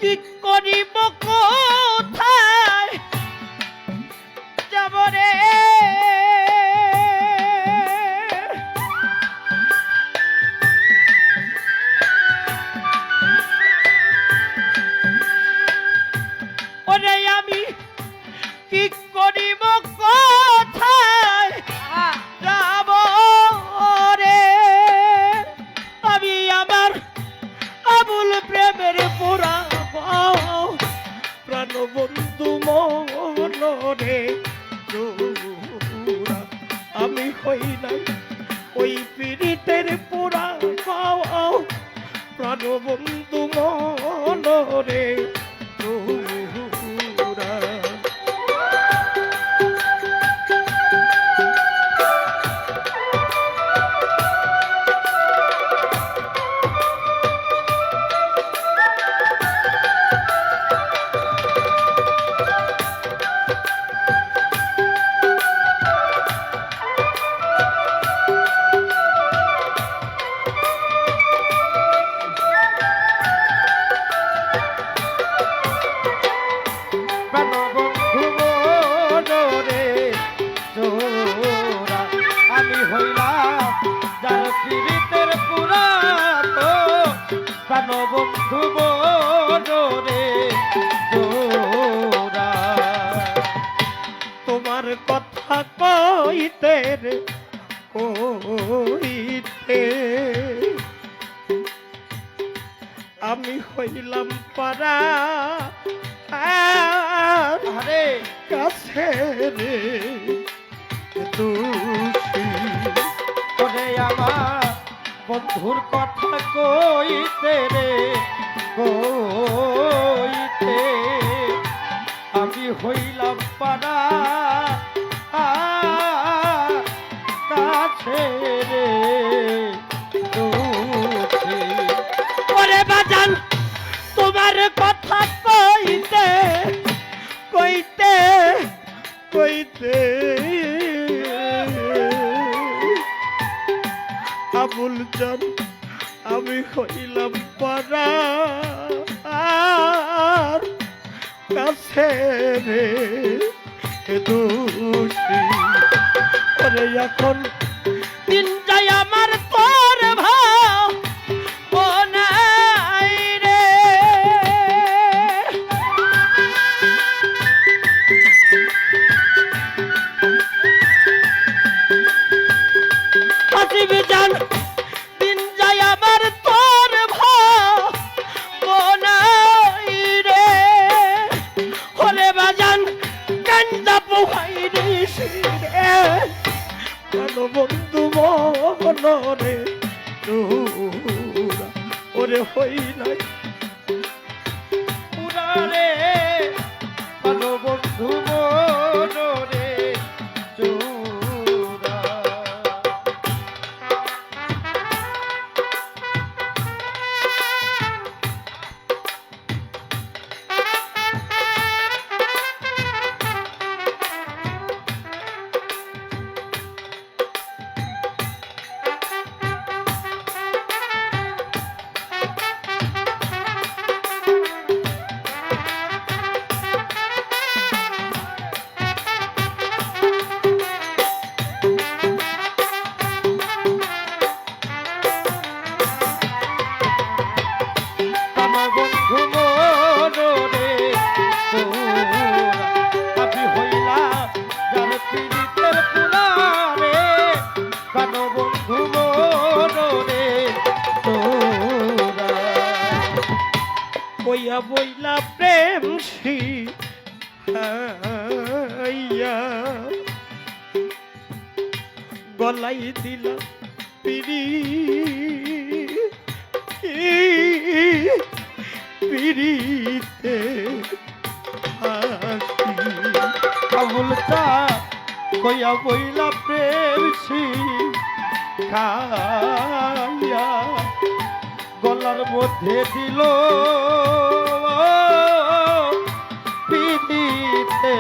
কি করিব কোথায় যাব রে ওরে আমি কি করিব কোথায় যাব রে আমি আমার আবুল প্রেমের পোড়া প্রাণ বন্ধু মনরে আমি হই নাই ওই পীড়িতের পোড়া প্রাণ বন্ধু মনরে বন্ধু রে তোমার কথা কইতে রে কইতে আমি হইলাম পারা আরে কাছে রে তুষি ওরে আমার বন্ধুর কথা কইতে রে কইতে আমি হইলাম পারা কাছে রে ওরে বাজান তোমার কথা কইতে কইতে কইতে আবুল জান আমি হইলাম পারা কাছে রে দোষী ওরে এখন দিন যাই আমার তোর ভাব নাই রে হাসিবি জান দিন যাই আমার তোর ভাব নাই রে হলে বাজান কান্দা পোহাই রে বন্ধু মনরে ওরে হই নাই পুরারে বন্ধু মনরে বইয়া বইলা প্রেম শিয়া গলাই দিলা পিড়ি পিড়িতে আবুলতা বইয়া বইলা প্রেম শিয়া গলার মধ্যে দিল পিড়িতে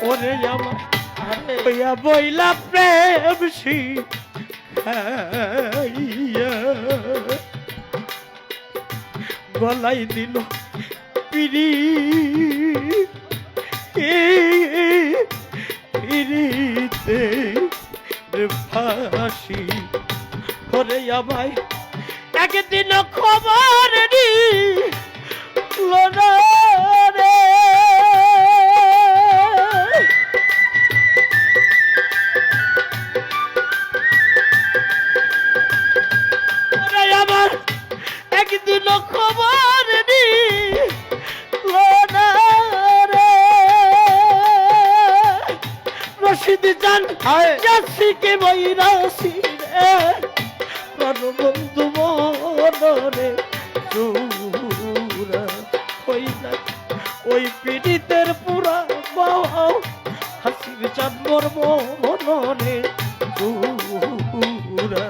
ওরে আমার বইয়া বইলা প্রেম শিয়া গলাই দিল পিড়ি পিড়িতে ফাঁসি করে আমায় একদিন খবর নিল না রে আমার একদিন খবর নিল না রে রশিদ জান যাচ্ছি কে বৈরাসি রে বন্ধু মনে চূড়া হইলা ওই পীড়িতের পুরা বাও হাসির চাঁদ মোর মনে চূড়া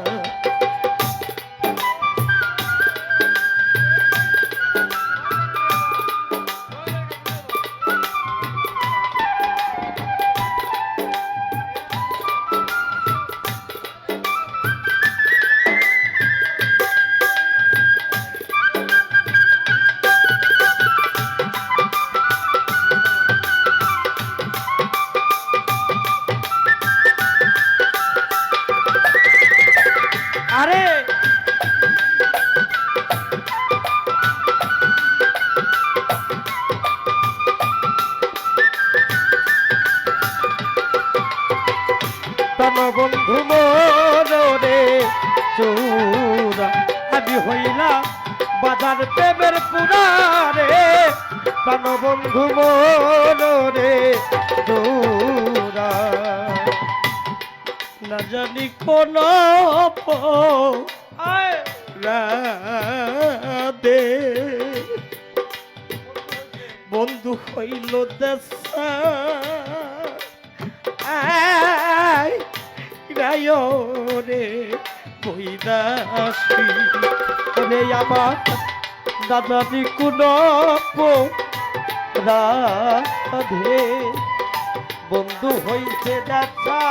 বন্ধু মনে চূড়া আমি হইলা বাজার প্রেমের পুরারে প্রাণ বন্ধু মনে চূড়া না জানি কোন দে বন্ধু হইল দেশা রে বৈদাসী রে আমার দাদাদি কোন রাধে বন্ধু হইছে দেখা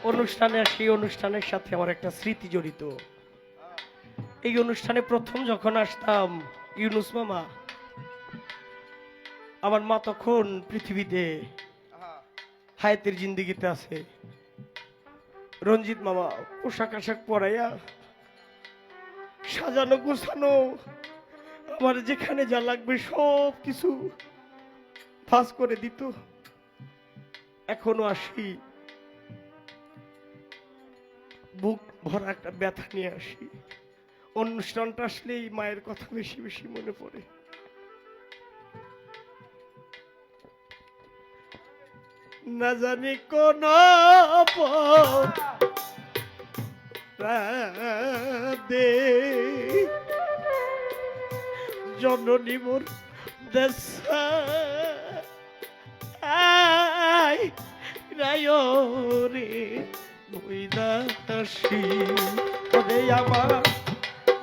অনুষ্ঠানে সেই অনুষ্ঠানের সাথে আমার একটা স্মৃতি জড়িত। এই অনুষ্ঠানে প্রথম যখন আসতাম ইউনুস মামা, আমার মা তখন পৃথিবীতে হায়াতের জিন্দিগিতে আছে। রঞ্জিত মামা পোশাক আশাক পরাইয়া সাজানো গোছানো আমার যেখানে যা লাগবে সব কিছু ফাঁস করে দিত। এখনো আসি, বুক ভরা একটা ব্যথা নিয়ে আসি। অনুষ্ঠানটা আসলেই মায়ের কথা বেশি বেশি মনে পড়ে। না জানি কোন দে জননী মোর দেশা রায় রে বৈদাসী ওরে আমার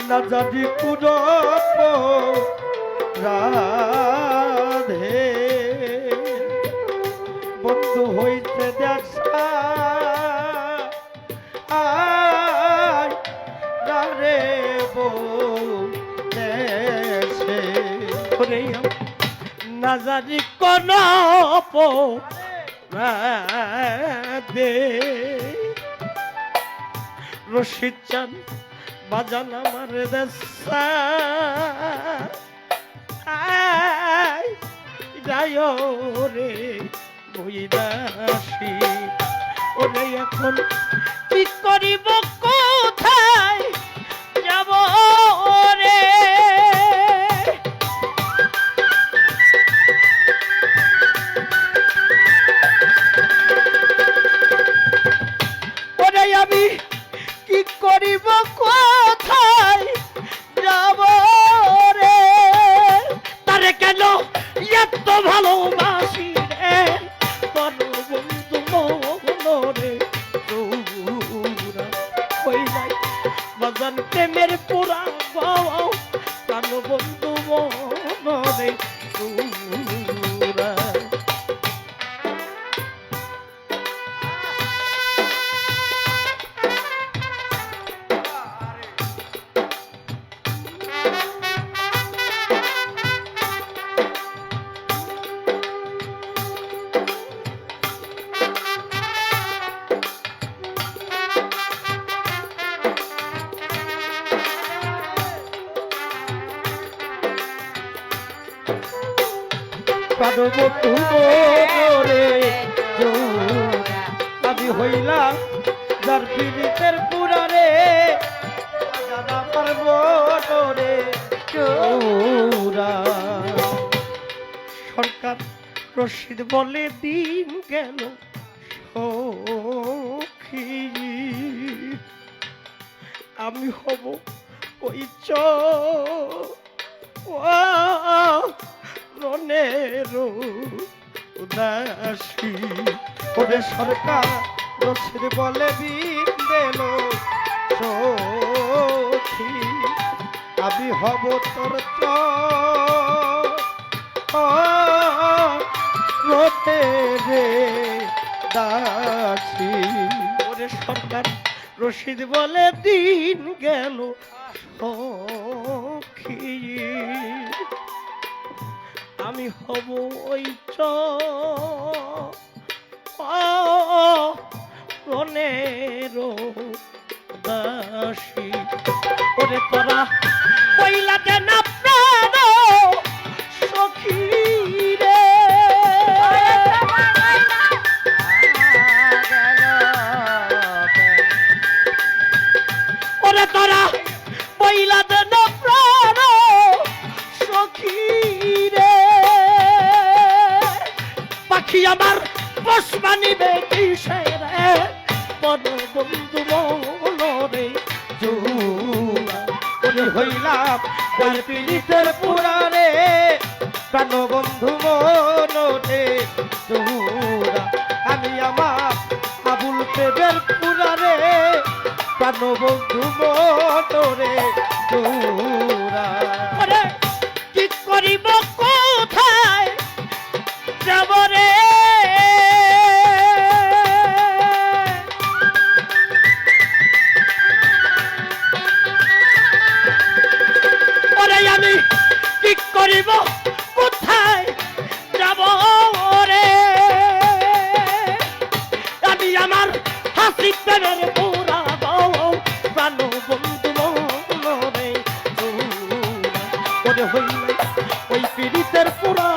না জানি কোন রাধে বন্ধু হইতে দেখা রে বসে না জানি কোন দে রশিদ চান বাজান আমার দেশা যায় রে বৈদাসী ওরে এখন কি করিব কোথায় যাব রে ওরে আমি কি করিব কোথায় যাব রে তারে কেন এত ভালোবাসি রে বন্ধু মনে রে হই যায় প্রাণবন্ধু রে আমি হইলাম যার পীড়িতের পুরারে জানা পারবো রে সরকার রশিদ বলে দিন গেল সখী আমি হব ওই রনের উদাসী ওরে সরকার রশিদ বলে দিন গেল সখী আমি হব তোর রতে রে দাসী ওরে সরকার রশিদ বলে দিন গেল সখী আমি হব ওই রনের দাসী ওরে তোরা কইলা কেন প্রাণ সখী রে ওরে তোরা কইলা কেন প্রাণ সখী রে পাখি আমার পোষবা নিবে কিসে রে বন্ধু মনরে ওরে হইলাম তার পীড়িতের পুরারে প্রাণবন্ধু মনরে আমি আমার আবুল প্রেমের পুরারে প্রাণবন্ধু মনরে কি করিব কোথায় যাব রে আমি কি করিব কোথায় যাব রে আমি আমার হাসি প্রেমের পুরা প্রাণ বন্ধু মনরে ওরে হইলে ওই পীড়িতের পুরা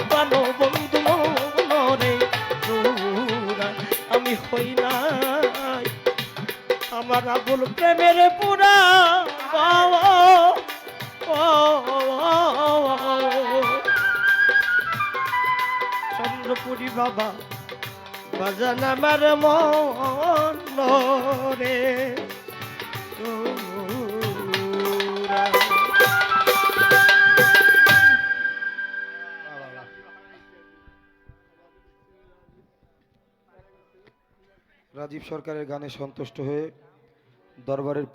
প্রাণ বন্ধু মনরে আমি হই নাই আমার আবুল প্রেমের পুরা চন্দ্রপুরী বাবা বাজান আমার মন রে রাজীব সরকারের গানে সন্তুষ্ট হয়ে দরবারের